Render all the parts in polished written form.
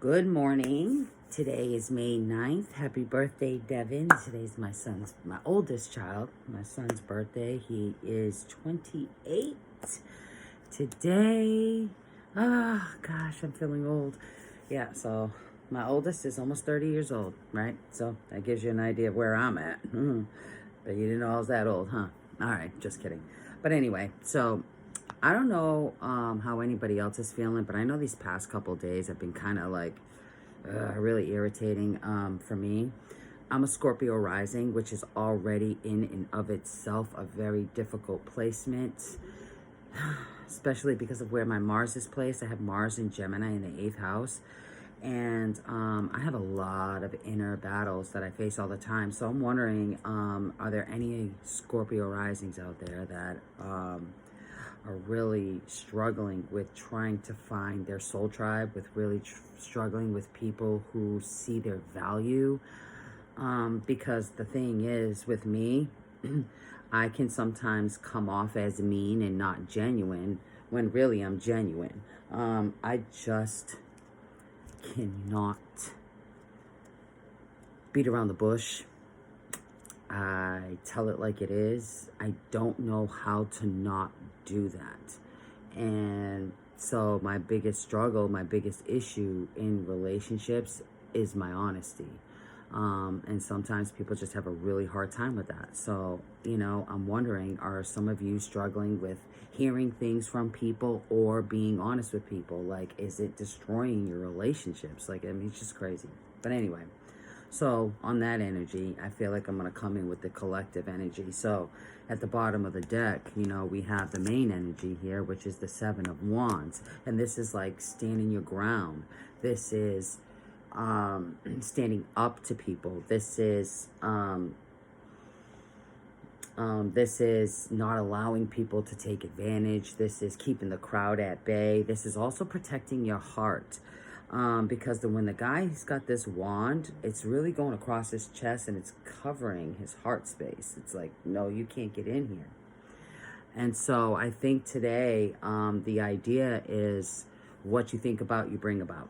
Good morning. Today is May 9th. Happy birthday, Devin. Today's my oldest child, my son's birthday. He is 28 today. Gosh, I'm feeling old. Yeah, so my oldest is almost 30 years old, right? So that gives you an idea of where I'm at. But you didn't know I was that old, huh? All right, just kidding. But anyway, so I don't know how anybody else is feeling, but I know these past couple days have been kind of like really irritating for me. I'm a Scorpio Rising, which is already in and of itself a very difficult placement, especially because of where my Mars is placed. I have Mars in Gemini in the 8th house. And I have a lot of inner battles that I face all the time. So I'm wondering, are there any Scorpio risings out there that are really struggling with trying to find their soul tribe, with really struggling with people who see their value? Because the thing is, with me, I can sometimes come off as mean and not genuine when really I'm genuine. I just cannot beat around the bush. I tell it like it is. I don't know how to not do that. And so my biggest struggle, my biggest issue in relationships is my honesty. And sometimes people just have a really hard time with that. So, I'm wondering, are some of you struggling with hearing things from people or being honest with people? Like, is it destroying your relationships? Like, it's just crazy. But anyway, so on that energy, I feel like I'm going to come in with the collective energy. So at the bottom of the deck, we have the main energy here, which is the 7 of Wands. And this is like standing your ground. This is standing up to people. This is not allowing people to take advantage. This is keeping the crowd at bay. This is also protecting your heart. Because when the guy's got this wand, it's really going across his chest and it's covering his heart space. It's like, no, you can't get in here. And so I think today, the idea is what you think about, you bring about.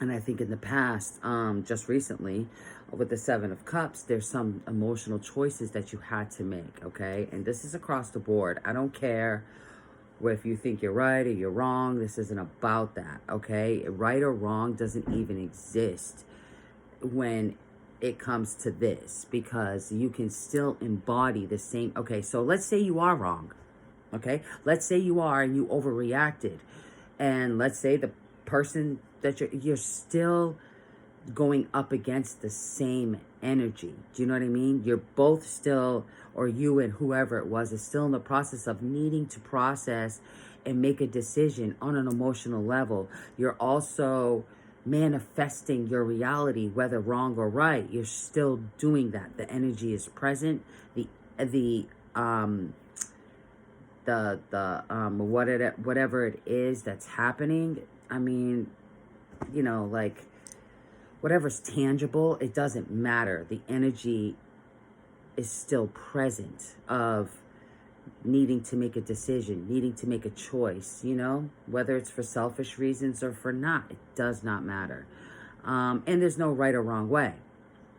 And I think in the past, just recently, with the 7 of Cups, there's some emotional choices that you had to make, okay? And this is across the board. I don't care if you think you're right or you're wrong. This isn't about that, okay? Right or wrong doesn't even exist when it comes to this, because you can still embody the same. Okay, so let's say you are wrong, okay? Let's say you are and you overreacted. And let's say the person that you're still going up against the same energy. Do you know what I mean? You're both still, or you and whoever it was, is still in the process of needing to process and make a decision on an emotional level. You're also manifesting your reality, whether wrong or right. You're still doing that. The energy is present. Whatever it is that's happening. I mean, like, whatever's tangible, it doesn't matter. The energy is still present of needing to make a decision, needing to make a choice, whether it's for selfish reasons or for not. It does not matter. And there's no right or wrong way.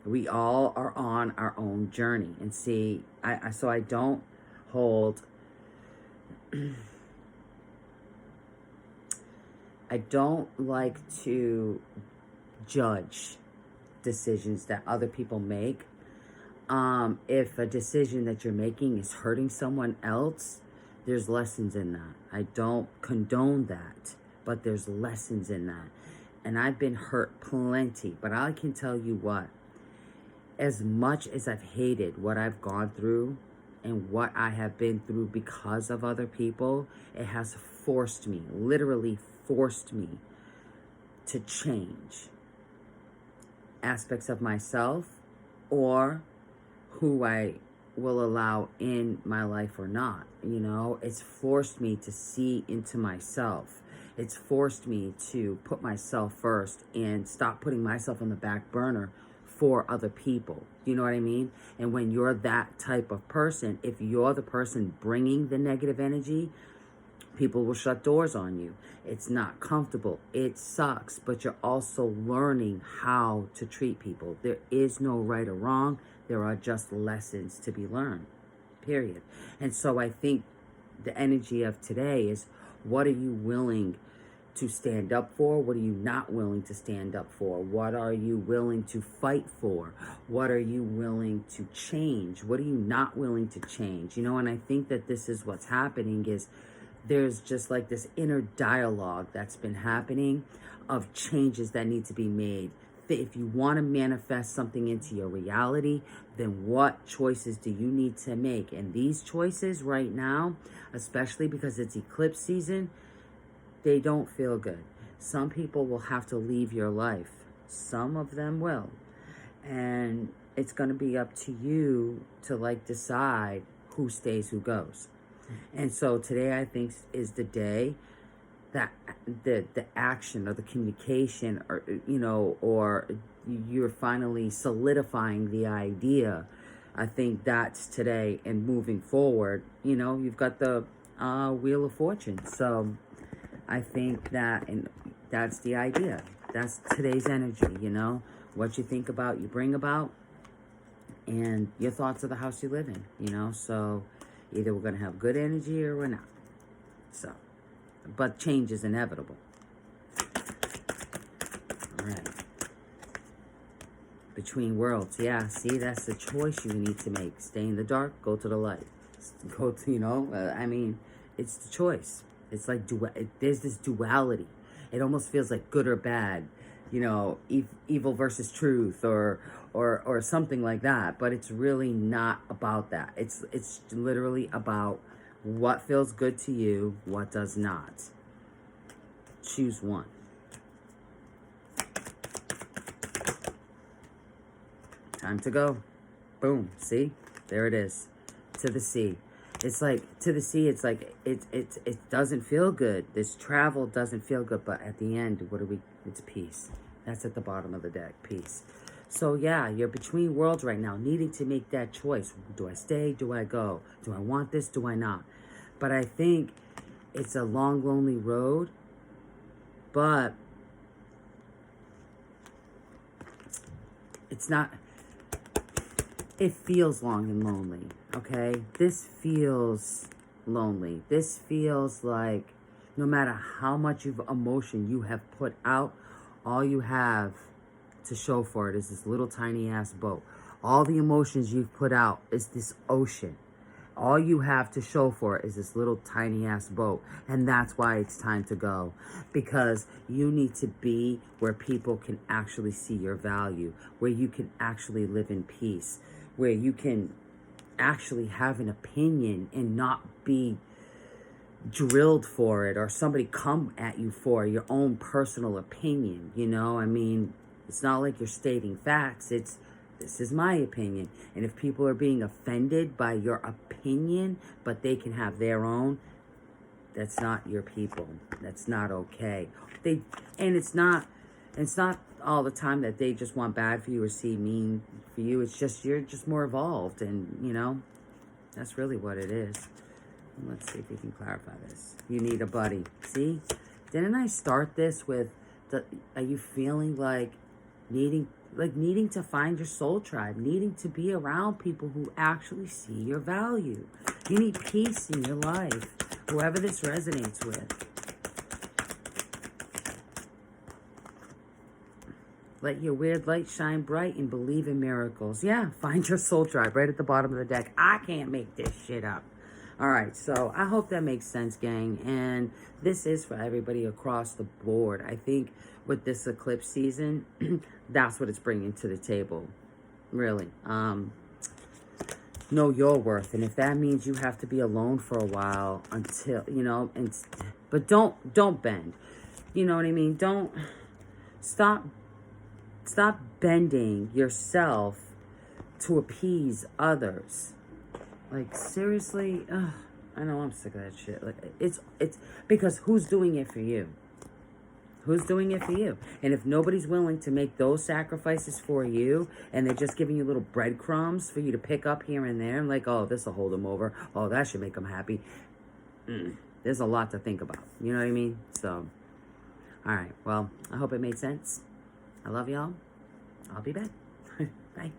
We all are on our own journey. And see, I don't hold... I don't like to judge decisions that other people make. If a decision that you're making is hurting someone else, there's lessons in that. I don't condone that, but there's lessons in that. And I've been hurt plenty, but I can tell you what, as much as I've hated what I've gone through and what I have been through because of other people, it has forced me, literally forced me to change aspects of myself or who I will allow in my life or not. It's forced me to see into myself. It's forced me to put myself first and stop putting myself on the back burner for other people. You know what I mean? And when you're that type of person, if you're the person bringing the negative energy, People will shut doors on you. It's not comfortable. It sucks, but you're also learning how to treat people. There is no right or wrong. There are just lessons to be learned, period. And so I think the energy of today is, what are you willing to stand up for? What are you not willing to stand up for? What are you willing to fight for? What are you willing to change? What are you not willing to change? And I think that this is what's happening, is there's just like this inner dialogue that's been happening of changes that need to be made. If you want to manifest something into your reality, then what choices do you need to make? And these choices right now, especially because it's eclipse season, they don't feel good. Some people will have to leave your life. Some of them will. And it's going to be up to you to like decide who stays, who goes. And so today I think is the day that the action or the communication, or or you're finally solidifying the idea. I think that's today, and moving forward, you've got the Wheel of Fortune. So I think that, and that's the idea. That's today's energy, what you think about, you bring about, and your thoughts are the house you live in, so either we're going to have good energy or we're not. So, but change is inevitable. All right. Between worlds. Yeah, see, that's the choice you need to make. Stay in the dark, go to the light. Go to, it's the choice. It's like, there's this duality. It almost feels like good or bad, evil versus truth, or something like that. But it's really not about that. It's literally about what feels good to you, what does not. Choose one. Time to go. Boom. See? There it is. To the sea. It's like, to the sea, it's like, it doesn't feel good. This travel doesn't feel good. But at the end, it's peace. That's at the bottom of the deck. Peace. So yeah, you're between worlds right now, needing to make that choice. Do I stay? Do I go? Do I want this? Do I not? But I think it's a long, lonely road. But it's not, it feels long and lonely, okay? This feels lonely. This feels like no matter how much of emotion you have put out, all you have to show for it is this little tiny ass boat. All the emotions you've put out is this ocean. All you have to show for it is this little tiny ass boat. And that's why it's time to go. Because you need to be where people can actually see your value. Where you can actually live in peace. Where you can actually have an opinion and not be drilled for it, or somebody come at you for your own personal opinion. It's not like you're stating facts. It's, this is my opinion. And if people are being offended by your opinion, but they can have their own, that's not your people. That's not okay. It's not all the time that they just want bad for you or see mean for you. It's just, you're just more evolved, and that's really what it is. Let's see if we can clarify this. You need a buddy. See? Didn't I start this with are you feeling like needing to find your soul tribe, needing to be around people who actually see your value. You need peace in your life, whoever this resonates with. Let your weird light shine bright and believe in miracles. Yeah, find your soul tribe right at the bottom of the deck. I can't make this shit up. All right, so I hope that makes sense, gang. And this is for everybody across the board. I think with this eclipse season, that's what it's bringing to the table, really. Know your worth. And if that means you have to be alone for a while until, but don't bend. You know what I mean? Don't stop bending yourself to appease others. Like, seriously, I know I'm sick of that shit. Like, it's because who's doing it for you? Who's doing it for you? And if nobody's willing to make those sacrifices for you, and they're just giving you little breadcrumbs for you to pick up here and there, and like, oh, this will hold them over. Oh, that should make them happy. there's a lot to think about. You know what I mean? So, all right. Well, I hope it made sense. I love y'all. I'll be back. Bye.